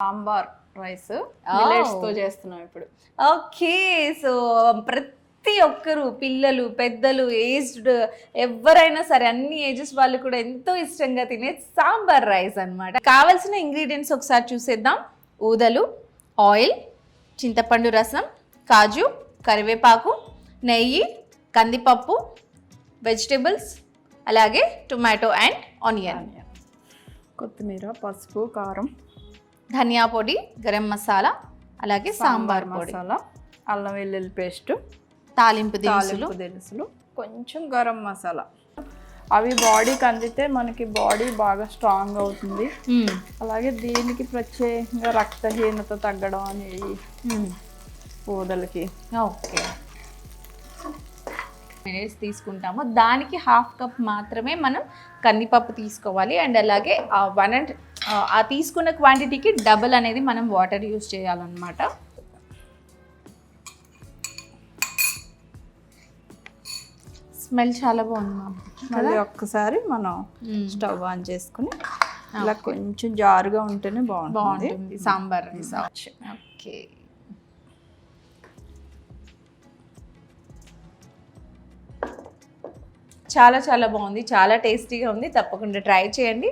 Sambar rice millets తో చేస్తున్నాం ఇప్పుడు. ఓకే, సో ప్రతి ఒక్కరు పిల్లలు పెద్దలు ఏజ్డ్ ఎవరైనా సరే అన్ని ఏజెస్ వాళ్ళు కూడా ఎంతో ఇష్టంగా తినే సాంబార్ రైస్ అన్నమాట. కావాల్సిన ఇంగ్రీడియంట్స్ ఒకసారి చూసేద్దాం. ఊదలు, ఆయిల్, చింతపండు రసం, కాజు, కరివేపాకు, నెయ్యి, కందిపప్పు, వెజిటేబుల్స్, అలాగే టొమాటో అండ్ ఆనియన్, కొత్తిమీర, పసుపు, కారం, ధనియా పొడి, గరం మసాలా, అలాగే సాంబార్ పొడి, మసాలా, అల్లం వెల్లుల్లి పేస్ట్, తాలింపు దినుసులు, దినుసులు, కొంచెం గరం మసాలా. అవి బాడీకి అందితే మనకి బాడీ బాగా స్ట్రాంగ్ అవుతుంది. అలాగే దీనికి ప్రత్యేకంగా రక్తహీనత తగ్గడం అనేది ఊదలకి. ఓకే, మినిట్స్ తీసుకుంటాము. దానికి 1/2 కప్ మాత్రమే మనం కందిపప్పు తీసుకోవాలి. అండ్ అలాగే ఆ తీసుకున్న క్వాంటిటీకి డబుల్ అనేది మనం వాటర్ యూజ్ చేయాలన్నమాట. స్మెల్ చాలా బాగుంది. మళ్ళీ ఒక్కసారి మనం స్టవ్ ఆన్ చేసుకుని ఇలా కొంచెం జారుగా ఉంటేనే బాగుంటుంది సాంబార్ రైస్. ఓకే, చాలా చాలా బాగుంది, చాలా టేస్టీగా ఉంది. తప్పకుండా ట్రై చేయండి.